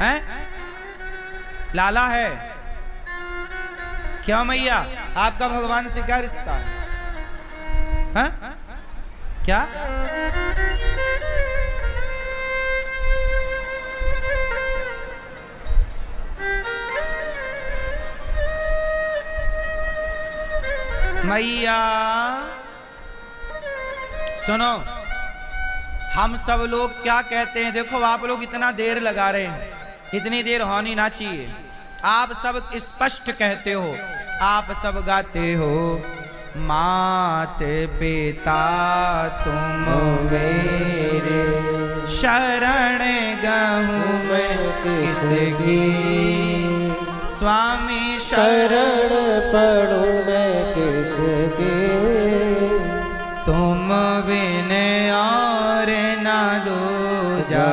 हैं? लाला है। क्यों मैया, आपका भगवान से क्या रिश्ता है? हैं? क्या? मैया सुनो, हम सब लोग क्या कहते हैं, देखो आप लोग इतना देर लगा रहे हैं, इतनी देर होनी ना चाहिए। आप सब स्पष्ट कहते हो, आप सब गाते हो, माते पिता तुम मेरे, शरण गहूँ मैं किसकी, स्वामी शरण पढ़ूं मैं किसकी, तुम बिन और ना दूजा,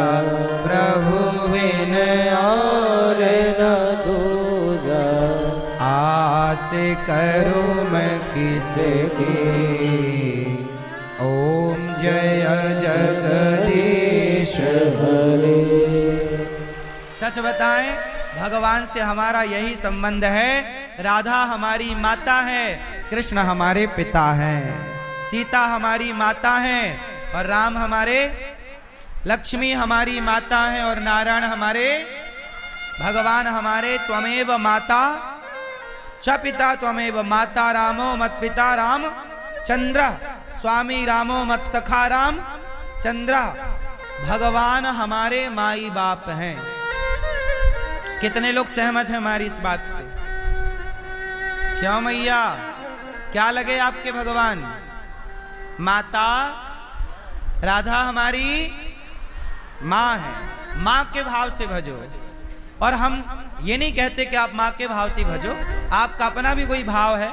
प्रभु बिन और न दूजा, आस करूं मैं किसकी। ओम जय जगदीश हरे। सच बताएं, भगवान से हमारा यही संबंध है। राधा हमारी माता है, कृष्ण हमारे पिता हैं, सीता हमारी माता है और राम हमारे, लक्ष्मी हमारी माता है और नारायण हमारे, भगवान हमारे। त्वमेव माता च पिता त्वमेव माता, रामो मत पिता राम चंद्र, स्वामी रामो मत सखा राम चंद्र। भगवान हमारे माई बाप हैं। कितने लोग सहमत हैं हमारी इस बात से? क्यों मैया, क्या लगे आपके भगवान? माता राधा हमारी माँ है, माँ के भाव से भजो। और हम ये नहीं कहते कि आप माँ के भाव से भजो, आपका अपना भी कोई भाव है,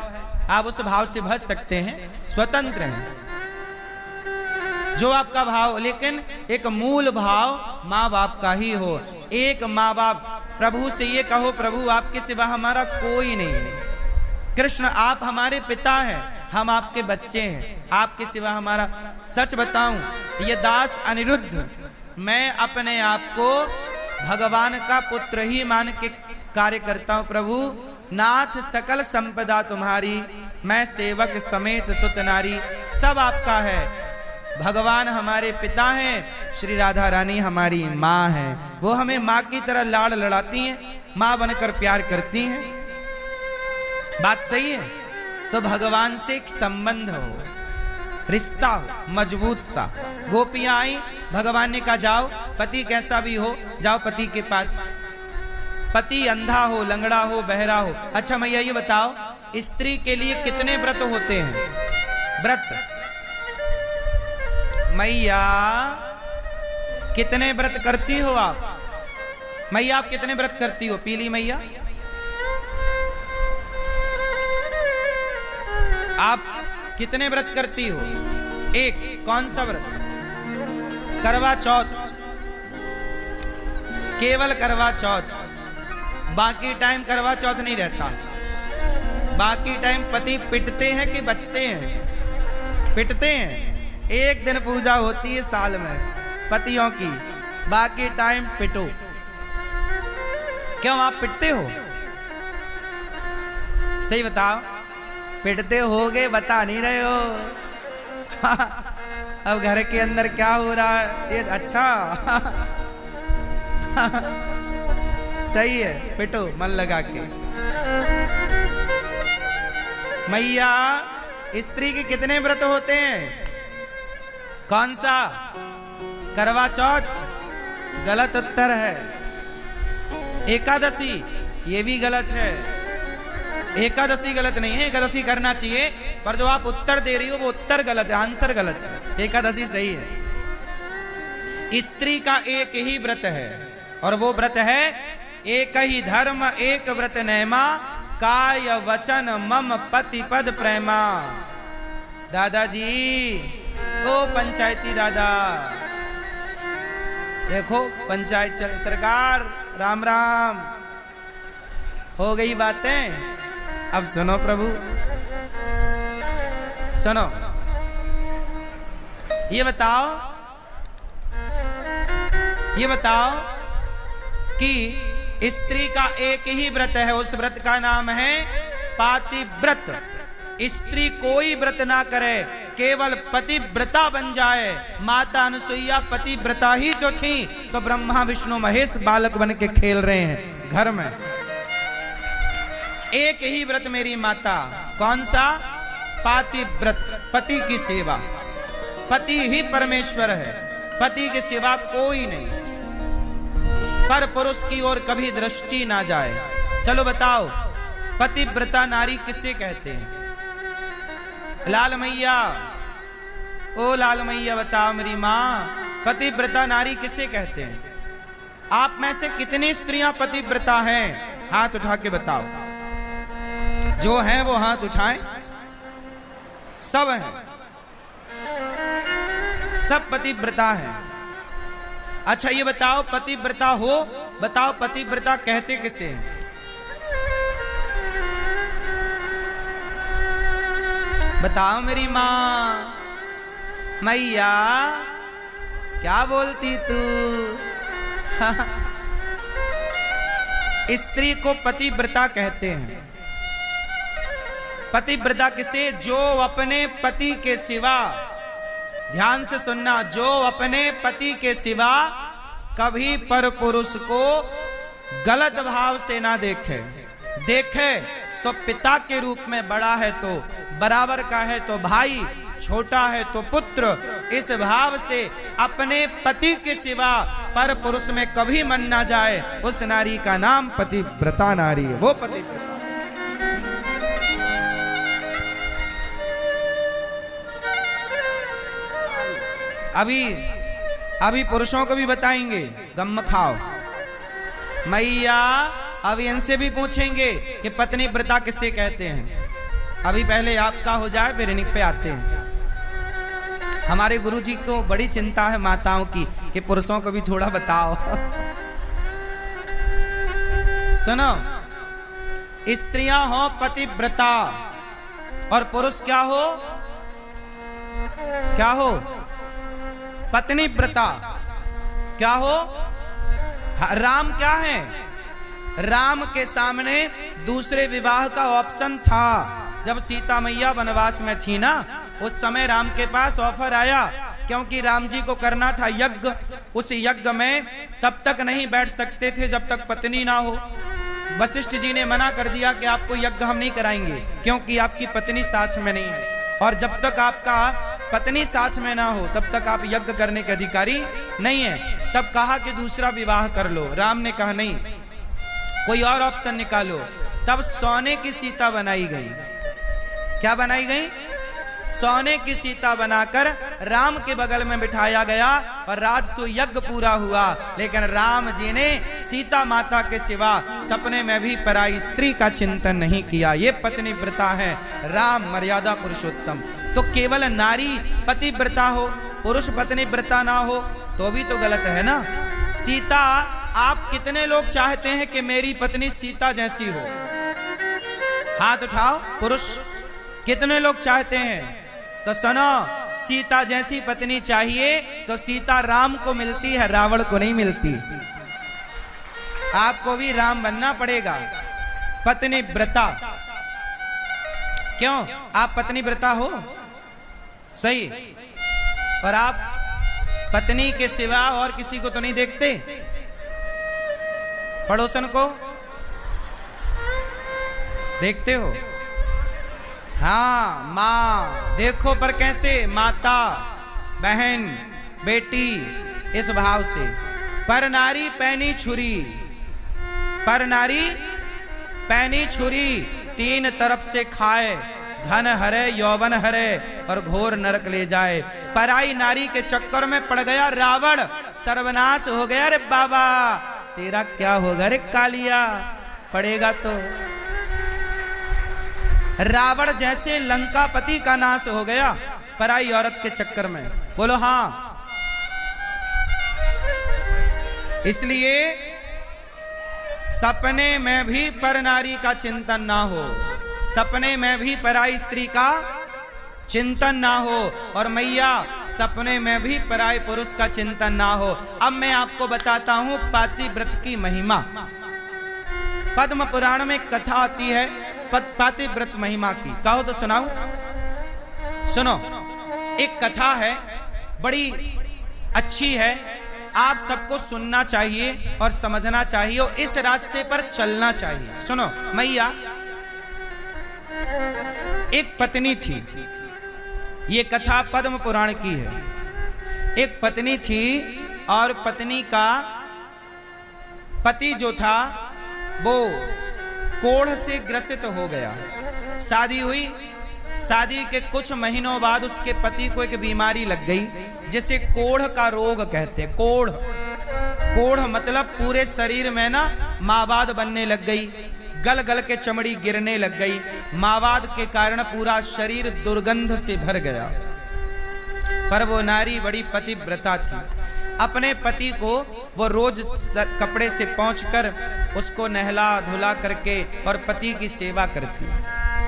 आप उस भाव से भज सकते हैं, स्वतंत्र हैं जो आपका भाव, लेकिन एक मूल भाव माँ बाप का ही हो। एक माँ बाप, प्रभु से ये कहो, प्रभु आपके सिवा हमारा कोई नहीं। कृष्ण आप हमारे पिता हैं, हम आपके बच्चे हैं, आपके सिवा हमारा। सच बताऊं, ये दास अनिरुद्ध, मैं अपने आप को भगवान का पुत्र ही मान के कार्य करता हूं। प्रभु नाथ सकल संपदा तुम्हारी, मैं सेवक समेत सुत नारी, सब आपका है। भगवान हमारे पिता हैं, श्री राधा रानी हमारी माँ है। वो हमें माँ की तरह लाड़ लड़ाती हैं, माँ बनकर प्यार करती हैं। बात सही है? तो भगवान से एक संबंध हो, रिश्ता हो मजबूत सा। गोपियां आई, भगवान ने कहा जाओ, पति कैसा भी हो जाओ पति के पास। पति अंधा हो, लंगड़ा हो, बहरा हो। अच्छा मैया ये बताओ, स्त्री के लिए कितने व्रत होते हैं? व्रत मैया कितने व्रत करती हो आप? मैया आप कितने व्रत करती हो? पीली मैया आप कितने व्रत करती हो? एक, कौन सा व्रत? करवा चौथ, केवल करवा चौथ। बाकी टाइम करवा चौथ नहीं रहता। बाकी टाइम पति पिटते हैं कि बचते हैं? पिटते हैं। एक दिन पूजा होती है साल में पतियों की, बाकी टाइम पिटो। क्यों आप पिटते हो? सही बताओ, पिटते होगे, बता नहीं रहे हो। अब घर के अंदर क्या हो रहा है ये अच्छा। सही है, पिटो मन लगा के। मैया स्त्री के कितने व्रत होते हैं? कौन सा? करवा चौथ गलत उत्तर है। एकादशी ये भी गलत है। एकादशी गलत नहीं है, एकादशी करना चाहिए, पर जो आप उत्तर दे रही हो वो उत्तर गलत है, आंसर गलत है। एकादशी सही है। स्त्री का एक ही व्रत है और वो व्रत है एक ही धर्म एक व्रत नेमा, काय वचन मम पति पद प्रेमा। दादाजी, ओ पंचायती दादा, देखो पंचायत सरकार, राम राम। हो गई बातें, अब सुनो प्रभु, सुनो। ये बताओ कि स्त्री का एक ही व्रत है, उस व्रत का नाम है पातिव्रत। स्त्री कोई व्रत ना करे, केवल पतिव्रता बन जाए। माता अनुसुईया पतिव्रता ही तो थी, तो ब्रह्मा विष्णु महेश बालक बन के खेल रहे हैं घर में। एक ही व्रत मेरी माता, कौन सा? पातिव्रत, पति की सेवा। पति ही परमेश्वर है, पति के सिवा कोई नहीं। पर पुरुष की ओर कभी दृष्टि ना जाए। चलो बताओ, पतिव्रता नारी किसे कहते हैं? लाल मैया, ओ लाल मैया बताओ मेरी माँ, पतिव्रता नारी किसे कहते हैं? आप में से कितनी स्त्रियां पतिव्रता हैं? हाथ उठा के बताओ। जो हैं वो हाथ उठाएं। सब हैं, सब पतिव्रता हैं। अच्छा ये बताओ, पतिव्रता हो, बताओ पतिव्रता कहते किसे हैं? बताओ मेरी माँ। मैया क्या बोलती तू? स्त्री को पतिव्रता कहते हैं। पतिव्रता किसे? जो अपने पति के सिवा, ध्यान से सुनना, जो अपने पति के सिवा कभी पर पुरुष को गलत भाव से ना देखे। देखे तो पिता के रूप में, बड़ा है तो बराबर का है तो भाई, छोटा है तो पुत्र, इस भाव से अपने पति के सिवा पर पुरुष में कभी मन ना जाए, उस नारी का नाम पतिव्रता नारी है। वो पतिव्रता। अभी पुरुषों को भी बताएंगे, गम खाओ। मैया अभी इनसे भी पूछेंगे कि पत्नी व्रता किसे कहते हैं। अभी पहले आपका हो जाए, फिर इन्हीं पे आते हैं। हमारे गुरुजी को बड़ी चिंता है माताओं की कि पुरुषों को भी थोड़ा बताओ। सुनो, स्त्रियां हो पतिव्रता और पुरुष क्या हो? क्या हो? पत्नी व्रता। क्या हो? राम क्या है? राम के सामने दूसरे विवाह का ऑप्शन था। जब सीता मैया वनवास में थी ना, उस समय राम के पास ऑफर आया, क्योंकि राम जी को करना था यज्ञ। उस यज्ञ में तब तक नहीं बैठ सकते थे जब तक पत्नी ना हो। वशिष्ठ जी ने मना कर दिया कि आपको यज्ञ हम नहीं कराएंगे, क्योंकि आपकी पत्नी साथ में नहीं है, और जब तक आपका पत्नी साथ में ना हो तब तक आप यज्ञ करने के अधिकारी नहीं है। तब कहा कि दूसरा विवाह कर लो। राम ने कहा नहीं, कोई और ऑप्शन निकालो। तब सोने की सीता बनाई गई। क्या बनाई गई? सोने की सीता बनाकर राम के बगल में बिठाया गया और राजसु यज्ञ पूरा हुआ। लेकिन राम जी ने सीता माता के सिवा सपने में भी पराई स्त्री का चिंतन नहीं किया। ये पत्नी व्रता है, राम मर्यादा पुरुषोत्तम। तो केवल नारी पतिव्रता हो, पुरुष पत्नी व्रता ना हो तो भी तो गलत है ना। सीता, आप कितने लोग चाहते हैं कि मेरी पत्नी सीता जैसी हो? हाथ उठाओ पुरुष, कितने लोग चाहते हैं? तो सुनो, सीता जैसी पत्नी चाहिए तो सीता राम को मिलती है, रावण को नहीं मिलती। आपको भी राम बनना पड़ेगा। पत्नी व्रता। क्यों? आप पत्नी व्रता हो, सही, पर आप पत्नी के सिवा और किसी को तो नहीं देखते। पड़ोसन को देखते हो? हाँ, माँ देखो, पर कैसे? माता, बहन, बेटी, इस भाव से। पर नारी पैनी छुरी, पर नारी पैनी छुरी, तीन तरफ से खाए, धन हरे, यौवन हरे और घोर नरक ले जाए। पराई नारी के चक्कर में पड़ गया रावण, सर्वनाश हो गया। रे बाबा तेरा क्या होगा रे कालिया, पड़ेगा तो। रावण जैसे लंकापति का नाश हो गया पराई औरत के चक्कर में। बोलो हाँ। इसलिए सपने में भी पर नारी का चिंतन ना हो, सपने में भी पराई स्त्री का चिंतन ना हो, और मैया सपने में भी पराय पुरुष का चिंतन ना हो। अब मैं आपको बताता हूं पातिव्रत की महिमा। पद्म पुराण में कथा आती है पातिव्रत महिमा की। कहो तो सुनाओ। सुनो, एक कथा है, बड़ी अच्छी है, आप सबको सुनना चाहिए और समझना चाहिए और इस रास्ते पर चलना चाहिए। सुनो मैया, एक पत्नी थी, ये कथा पद्म पुराण की है। एक पत्नी थी और पत्नी का पति जो था वो कोढ़ से ग्रसित हो गया। शादी हुई, शादी के कुछ महीनों बाद उसके पति को एक बीमारी लग गई जिसे कोढ़ का रोग कहते। कोढ़, कोढ़ मतलब पूरे शरीर में ना मावाद बनने लग गई, गल गल के चमड़ी गिरने लग गई। मावाद के कारण पूरा शरीर दुर्गंध से भर गया। पर वो नारी बड़ी पतिव्रता थी। अपने पति को वो रोज कपड़े से पोंछकर उसको नहला धुला करके और पति की सेवा करती।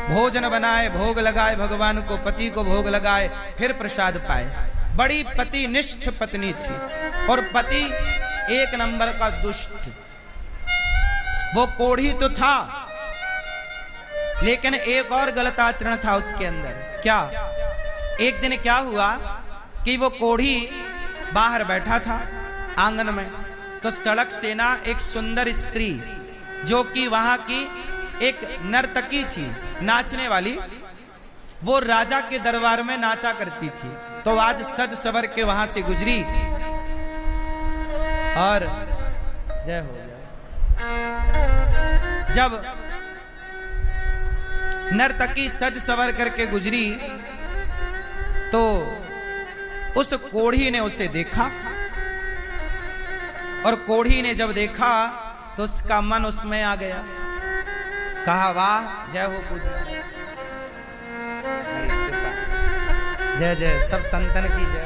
भोजन बनाए, भोग लगाए, भगवान को, पति को भोग लगाए, फिर प्रसाद पाए। बड़ी पतिनिष्ठ पत्नी थी और पति एक नंबर का दुष्ट। वो कोढ़ी तो था लेकिन एक और गलत आचरण था उसके अंदर। क्या? एक दिन क्या हुआ कि वो कोढ़ी बाहर बैठा था आंगन में, तो सड़क से ना एक सुंदर स्त्री जो कि वहां की एक नर्तकी थी, नाचने वाली, वो राजा के दरबार में नाचा करती थी। तो आज सज सवर के वहां से गुजरी और जय हो जाए। जब नर्तकी सज सवर करके गुजरी तो उस कोढ़ी ने उसे देखा, और कोढ़ी ने जब देखा तो उसका मन उसमें आ गया। कहा वाह, जय हो पूजा, जय जय, सब संतन की जय,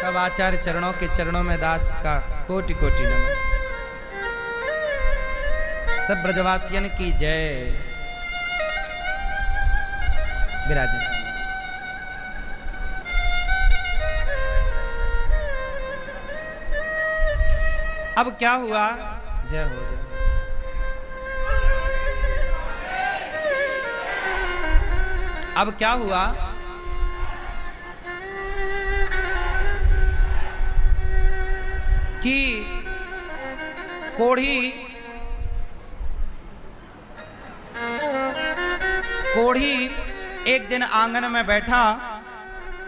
सब आचार्य चरणों के चरणों में दास का कोटि कोटि नमन, सब ब्रजवासियन की जय। विराजे अब क्या हुआ? जय हो जय। अब क्या हुआ कि कोढ़ी एक दिन आंगन में बैठा,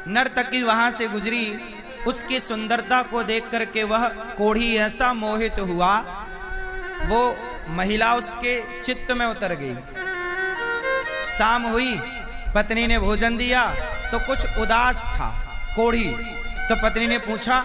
नर्तकी वहां से गुजरी, उसकी सुंदरता को देख करके वह कोढ़ी ऐसा मोहित हुआ, वो महिला उसके चित्त में उतर गई। शाम हुई, पत्नी ने भोजन दिया तो कुछ उदास था कोढ़ी। तो पत्नी ने पूछा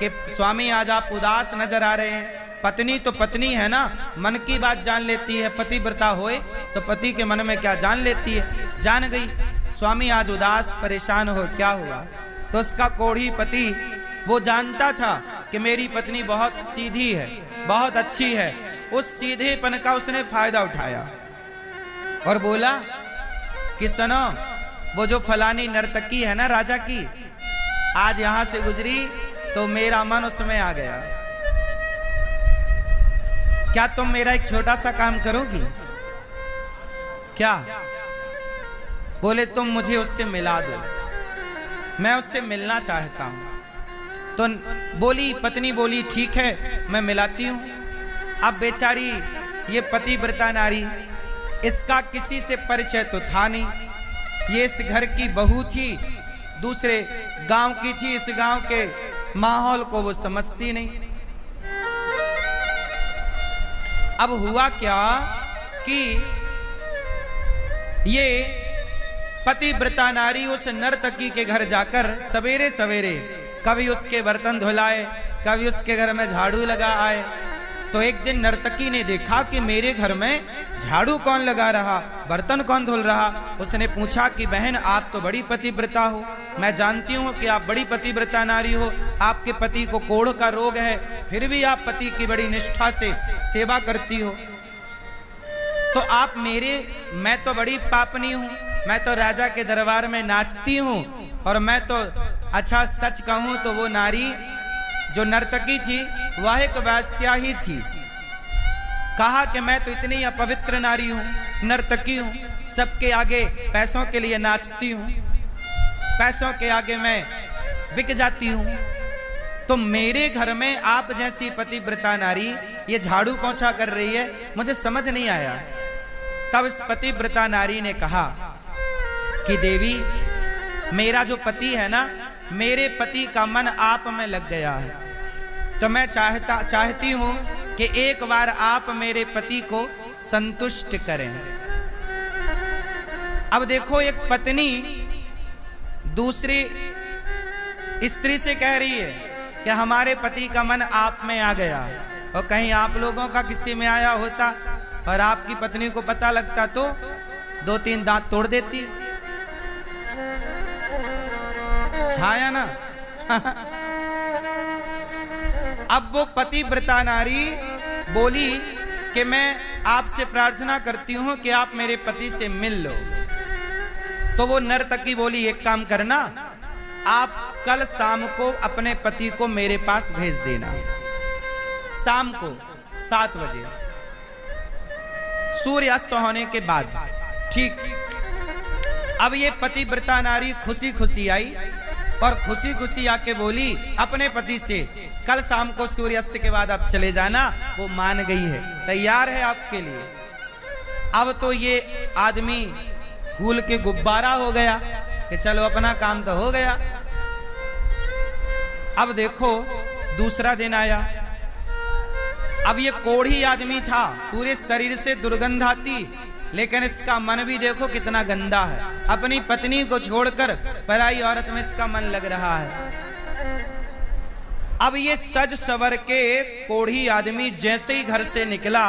कि स्वामी आज आप उदास नजर आ रहे हैं। पत्नी तो पत्नी है ना, मन की बात जान लेती है, पतिव्रता होए तो पति के मन में क्या जान लेती है। जान गई, स्वामी आज उदास परेशान हो, क्या हुआ? तो उसका कोढ़ी पति वो जानता था कि मेरी पत्नी बहुत सीधी है, बहुत अच्छी है। उस सीधेपन का उसने फायदा उठाया और बोला कि सुनो, वो जो फलानी नर्तकी है ना राजा की, आज यहां से गुजरी तो मेरा मन उसमें आ गया। क्या तुम मेरा एक छोटा सा काम करोगी? क्या? बोले तुम मुझे उससे मिला दो, मैं उससे मिलना चाहता हूं। तो बोली, पत्नी बोली ठीक है मैं मिलाती हूं। अब बेचारी ये पतिव्रता नारी, इसका किसी से परिचय तो था नहीं। ये इस घर की बहू थी, दूसरे गांव की थी, इस गांव के माहौल को वो समझती नहीं। अब हुआ क्या कि ये पतिव्रता नारी उस नर्तकी के घर जाकर सवेरे सवेरे कभी उसके बर्तन धुलाए, कभी उसके घर में झाड़ू लगा आए। तो एक दिन नर्तकी ने देखा कि मेरे घर में झाड़ू कौन लगा रहा, बर्तन कौन धुल रहा। उसने पूछा कि बहन आप तो बड़ी पतिव्रता हो, मैं जानती हूँ कि आप बड़ी पतिव्रता नारी हो, आपके पति को कोढ़ का रोग है, फिर भी आप पति की बड़ी निष्ठा से सेवा करती हो। तो आप मैं तो बड़ी पापनी हूँ, मैं तो राजा के दरबार में नाचती हूँ, और मैं तो अच्छा सच कहूँ तो वो नारी जो नर्तकी थी वह एक वेश्या ही थी। कहा कि मैं तो इतनी अपवित्र नारी हूँ, नर्तकी हूँ, सबके आगे पैसों के लिए नाचती हूँ, पैसों के आगे मैं बिक जाती हूँ, तो मेरे घर में आप जैसी पतिव्रता नारी ये झाड़ू पोंछा कर रही है, मुझे समझ नहीं आया। तब इस पतिव्रता नारी ने कहा कि देवी, मेरा जो पति है ना, मेरे पति का मन आप में लग गया है, तो मैं चाहती हूं कि एक बार आप मेरे पति को संतुष्ट करें। अब देखो, एक पत्नी दूसरी स्त्री से कह रही है कि हमारे पति का मन आप में आ गया, और कहीं आप लोगों का किसी में आया होता और आपकी पत्नी को पता लगता तो 2-3 दांत तोड़ देती। हाँ या ना? अब वो पतिव्रता नारी बोली कि मैं आपसे प्रार्थना करती हूं कि आप मेरे पति से मिल लो। तो वो नर्तकी बोली, एक काम करना, आप कल शाम को अपने पति को मेरे पास भेज देना, शाम को 7 बजे, सूर्यास्त होने के बाद। ठीक। अब ये पतिव्रता नारी खुशी खुशी आई और खुशी खुशी आके बोली अपने पति से, कल शाम को सूर्यास्त के बाद आप चले जाना। वो मान गई है, तैयार है आपके लिए। अब तो ये आदमी फूल के गुब्बारा हो गया कि चलो अपना काम तो हो गया। अब देखो, दूसरा दिन आया। अब ये कोढ़ी आदमी था, पूरे शरीर से दुर्गंध आती, लेकिन इसका मन भी देखो कितना गंदा है। अपनी पत्नी को छोड़कर पराई औरत में इसका मन लग रहा है। अब ये सज सवर के कोढ़ी आदमी जैसे ही घर से निकला,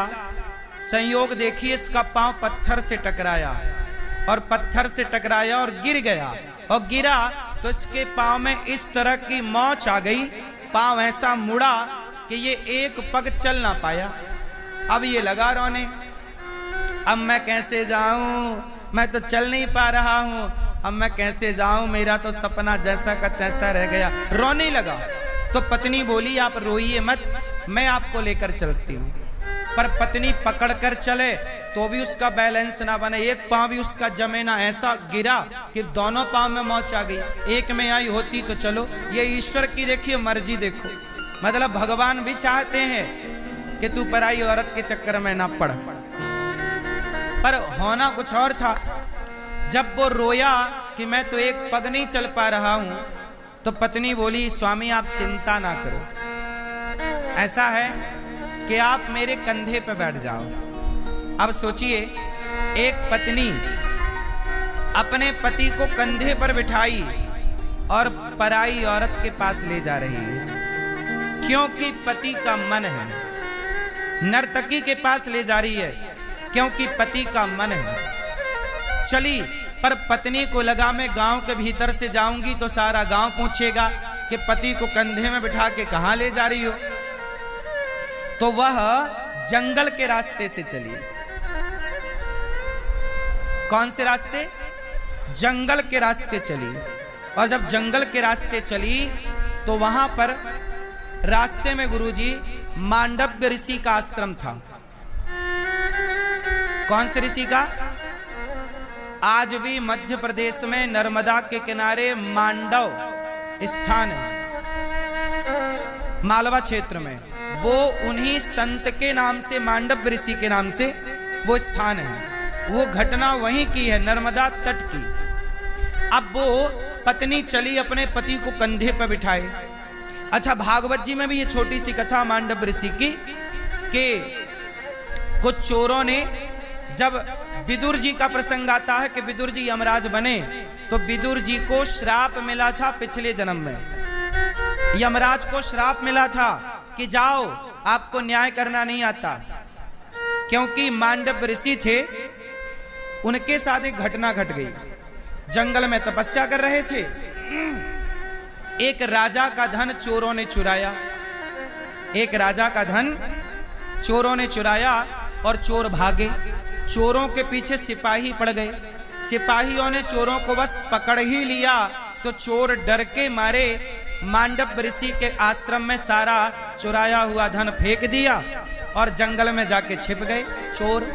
संयोग देखिए, इसका पांव पत्थर से टकराया, और पत्थर से टकराया और गिर गया, और गिरा तो इसके पांव में इस तरह की मोच आ गई, पांव ऐसा मुड़ा कि ये एक पग चल ना पाया। अब ये लगा रोने, अब मैं कैसे जाऊं, मैं तो चल नहीं पा रहा हूं, अब मैं कैसे जाऊं, मेरा तो सपना जैसा का तैसा रह गया। रोने लगा। तो पत्नी बोली, आप रोइए मत, मैं आपको लेकर चलती हूं। पर पत्नी पकड़ कर चले तो भी उसका बैलेंस ना बने, एक पांव भी उसका जमे ना, ऐसा गिरा कि दोनों पांव में मोच आ गई। एक में आई होती तो चलो, ये ईश्वर की देखिए मर्जी देखो, मतलब भगवान भी चाहते हैं कि तू पराई औरत के चक्कर में ना पड़, पर होना कुछ और था। जब वो रोया कि मैं तो एक पग नहीं चल पा रहा हूं, तो पत्नी बोली, स्वामी आप चिंता ना करो, ऐसा है कि आप मेरे कंधे पर बैठ जाओ। अब सोचिए, एक पत्नी अपने पति को कंधे पर बिठाई और पराई औरत के पास ले जा रही है, क्योंकि पति का मन है। नर्तकी के पास ले जा रही है क्योंकि पति का मन है। चली, पर पत्नी को लगा मैं गांव के भीतर से जाऊंगी तो सारा गांव पूछेगा कि पति को कंधे में बिठा के कहां ले जा रही हो। तो वह जंगल के रास्ते से चली। कौन से रास्ते? जंगल के रास्ते चली। और जब जंगल के रास्ते चली तो वहां पर रास्ते में गुरुजी मांडव्य ऋषि का आश्रम था। कौन से ऋषि का? आज भी मध्य प्रदेश में नर्मदा के किनारे मांडव स्थान है, मालवा क्षेत्र में, वो उन्हीं संत के नाम से, मांडव ऋषि के नाम से वो स्थान है। वो घटना वहीं की है, नर्मदा तट की। अब वो पत्नी चली अपने पति को कंधे पर बिठाए। अच्छा, भागवत जी में भी ये छोटी सी कथा मांडव ऋषि की कि कुछ चोरों ने, जब विदुर जी का प्रसंग आता है कि विदुर जी यमराज बने, तो विदुर जी को श्राप मिला था पिछले जन्म में। यमराज को श्राप मिला था कि जाओ, आपको न्याय करना नहीं आता, क्योंकि मांडव ऋषि थे। उनके साथ एक घटना घट गई। जंगल में तपस्या कर रहे थे, एक राजा का धन चोरों ने चुराया। एक राजा का धन चोरों ने चुराया और चोर भागे। चोरों के पीछे सिपाही पड़ गए। सिपाहियों ने चोरों को बस पकड़ ही लिया तो चोर डर के मारे मांडव ऋषि के आश्रम में सारा चुराया हुआ धन फेंक दिया और जंगल में जाके छिप गए चोर।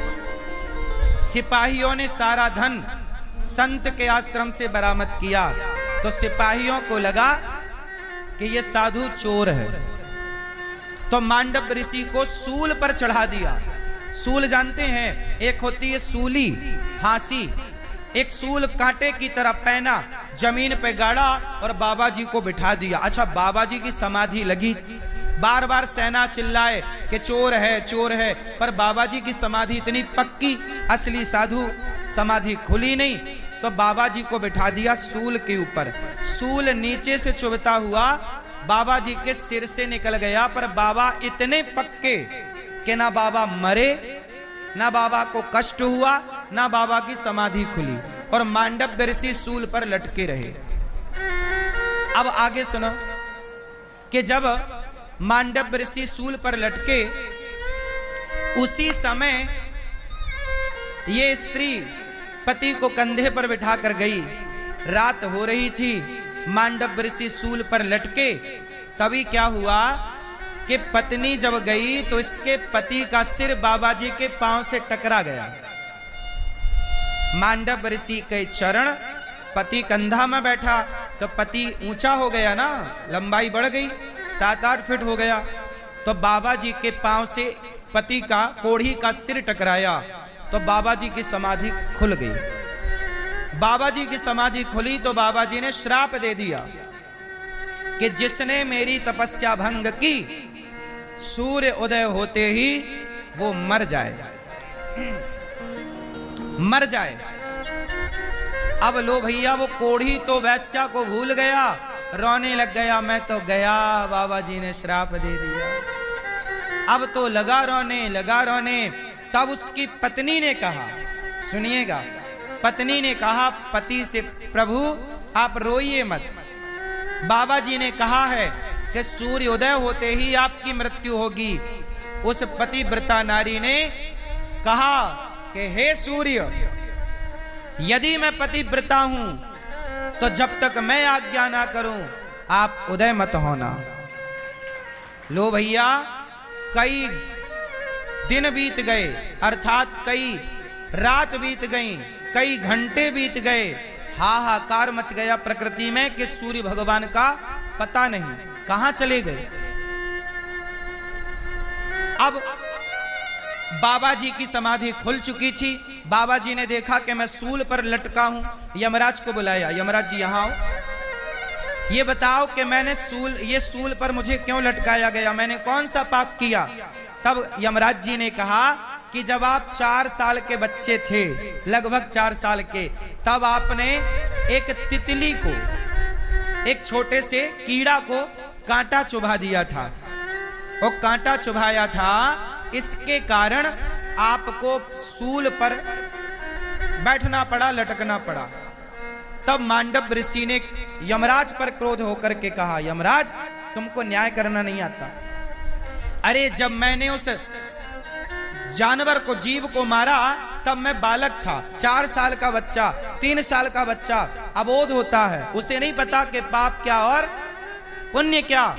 सिपाहियों ने सारा धन संत के आश्रम से बरामद किया तो सिपाहियों को लगा कि ये साधु चोर है, तो मांडव ऋषि को सूल पर चढ़ा दिया। सूल जानते हैं, एक होती है सूली फांसी, एक सूल कांटे की तरह पहना, जमीन पे गाड़ा और बाबा जी को बिठा दिया। अच्छा, बाबा जी की समाधि लगी, बार बार सेना चिल्लाए कि चोर है, पर बाबा जी की समाधि इतनी पक्की, असली साधु समाधि खुली नहीं, तो बाबा जी को बिठा दिया सूल के ऊपर। सूल नीचे से चुभता हुआ बाबा जी के सिर से निकल गया, पर बाबा इतने पक्के कि ना बाबा मरे, ना बाबा को कष्ट हुआ, ना बाबा की समाधि खुली, और मांडव ऋषि सूल पर लटके रहे। अब आगे सुनो कि जब मांडव ऋषि सूल पर लटके, उसी समय ये स्त्री पति को कंधे पर बिठा कर गई। रात हो रही थी, मांडव ऋषि सूल पर लटके। तभी क्या हुआ कि पत्नी जब गई तो इसके पति का सिर बाबा जी के पांव से टकरा गया। मांडव ऋषि के चरण, पति कंधा में बैठा तो पति ऊंचा हो गया ना, लंबाई बढ़ गई, 7-8 फीट हो गया, तो बाबा जी के पांव से पति का कोढ़ी का सिर टकराया तो बाबा जी की समाधि खुल गई। बाबा जी की समाधि खुली तो बाबा जी ने श्राप दे दिया कि जिसने मेरी तपस्या भंग की, सूर्य उदय होते ही वो मर जाए। अब लो भैया, वो कोढ़ी तो वैश्या को भूल गया, रोने लग गया, मैं तो गया, बाबा जी ने श्राप दे दिया। अब तो लगा रोने। तब उसकी पत्नी ने कहा, सुनिएगा, पत्नी ने कहा पति से, प्रभु आप रोइए मत, बाबा जी ने कहा है कि सूर्य उदय होते ही आपकी मृत्यु होगी। उस पतिव्रता नारी ने कहा कि हे सूर्य, यदि मैं पतिव्रता हूं तो जब तक मैं आज्ञा ना करूं आप उदय मत होना। लो भैया, कई दिन बीत गए, अर्थात कई रात बीत गई, कई घंटे बीत गए, हाहाकार मच गया प्रकृति में कि सूर्य भगवान का पता नहीं कहां चले गए। अब बाबा जी की समाधि खुल चुकी थी। बाबा जी ने देखा कि मैं सूल पर लटका हूं, यमराज को बुलाया, यमराज जी यहां आओ, ये बताओ कि मैंने ये सूल पर मुझे क्यों लटकाया गया, मैंने कौन सा पाप किया। तब यमराज जी ने कहा कि जब आप 4 साल के बच्चे थे, लगभग 4 साल के, तब आपने एक तितली को, एक छोटे से कीड़ा को कांटा चुभा दिया था। वो कांटा चुभाया था, इसके कारण आपको सूल पर बैठना पड़ा, लटकना पड़ा। तब मांडव ऋषि ने यमराज पर क्रोध होकर के कहा, यमराज तुमको न्याय करना नहीं आता। अरे जब मैंने उस जानवर को, जीव को मारा, तब मैं बालक था, 4 साल का बच्चा, 3 साल का बच्चा अबोध होता है, उसे नहीं पता कि पाप क्या और पुण्य क्या।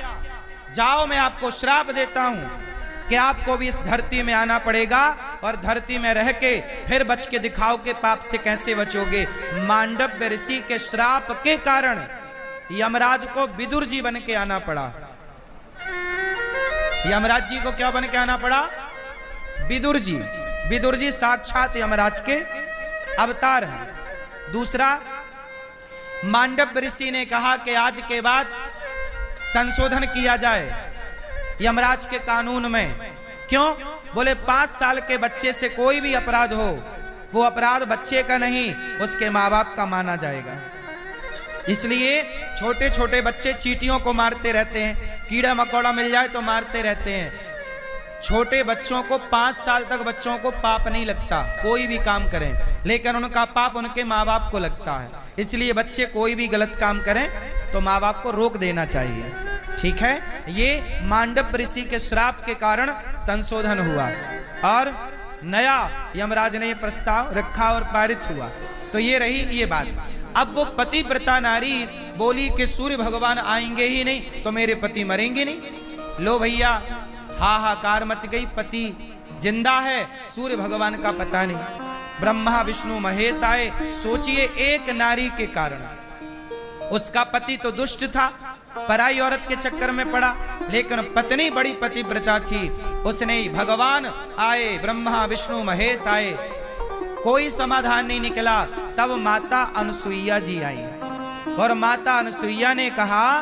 जाओ, मैं आपको श्राप देता हूं कि आपको भी इस धरती में आना पड़ेगा और धरती में रह के फिर बच के दिखाओ कि पाप से कैसे बचोगे। मांडव ऋषि के श्राप के कारण यमराज को विदुर जी बन के आना पड़ा। यमराज जी को क्या बन के आना पड़ा? विदुर जी। विदुर जी साक्षात यमराज के अवतार हैं। दूसरा, मांडव ऋषि ने कहा कि आज के बाद संशोधन किया जाए यमराज के कानून में। क्यों? बोले 5 साल के बच्चे से कोई भी अपराध हो, वो अपराध बच्चे का नहीं, उसके माँ बाप का माना जाएगा। इसलिए छोटे छोटे बच्चे चींटियों को मारते रहते हैं, कीड़ा मकोड़ा मिल जाए तो मारते रहते हैं। छोटे बच्चों को 5 साल तक बच्चों को पाप नहीं लगता, कोई भी काम करें, लेकिन उनका पाप उनके माँ बाप को लगता है। इसलिए बच्चे कोई भी गलत काम करें तो माँ बाप को रोक देना चाहिए। ठीक है, ये मांडव ऋषि के श्राप के कारण संशोधन हुआ और नया यमराज ने प्रस्ताव रखा और पारित हुआ। तो ये रही ये बात। अब वो पतिव्रता नारी बोली कि सूर्य भगवान आएंगे ही नहीं तो मेरे पति मरेंगे नहीं। लो भैया, हाहाकार मच गई, पति जिंदा है, सूर्य भगवान का पता नहीं। ब्रह्मा विष्णु महेश आए। सोचिए, एक नारी के कारण, उसका पति तो दुष्ट था, पराई औरत के चक्कर में पड़ा, लेकिन पत्नी बड़ी पतिव्रता थी। उसने, भगवान आए, ब्रह्मा विष्णु महेश आए, कोई समाधान नहीं निकला। तब माता अनसुईया जी आई और माता अनसुईया ने कहा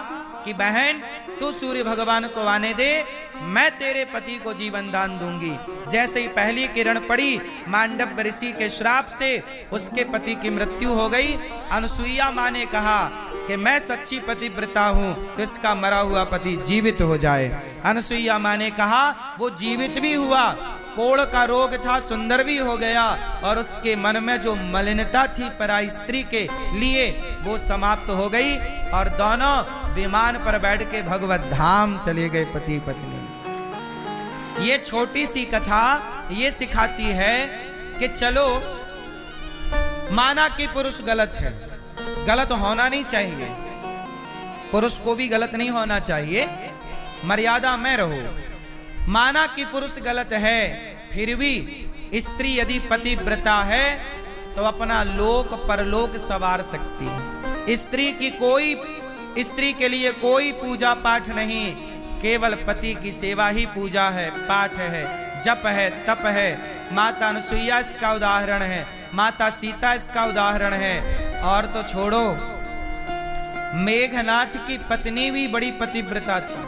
कि बहन, तू सूर्य भगवान को आने दे, मैं तेरे पति को जीवन दान दूंगी। जैसे ही पहली किरण पड़ी, मांडव ऋषि के श्राप से उसके पति की मृत्यु हो गई। अनसुईया माँ ने कहा कि मैं सच्ची पतिव्रता हूं, तो इसका मरा हुआ पति जीवित हो जाए। अनसुईया माँ ने कहा, वो जीवित भी हुआ, कोढ़ का रोग था, सुंदर भी हो गया, और उसके मन में जो मलिनता थी पराई स्त्री के लिए वो समाप्त हो गई, और दोनों विमान पर बैठ के भगवत धाम चले गए पति पत्नी। ये छोटी सी कथा ये सिखाती है कि चलो, माना कि पुरुष गलत है, गलत होना नहीं चाहिए, पुरुष को भी गलत नहीं होना चाहिए, मर्यादा में रहो। माना कि पुरुष गलत है, फिर भी स्त्री यदि पतिव्रता है तो अपना लोक परलोक सवार सकती है। स्त्री के लिए कोई पूजा पाठ नहीं, केवल पति की सेवा ही पूजा है, पाठ है, जप है, तप है। माता अनसुईया इसका उदाहरण है, माता सीता इसका उदाहरण है। और तो छोड़ो, मेघनाथ की पत्नी भी बड़ी पतिव्रता थी।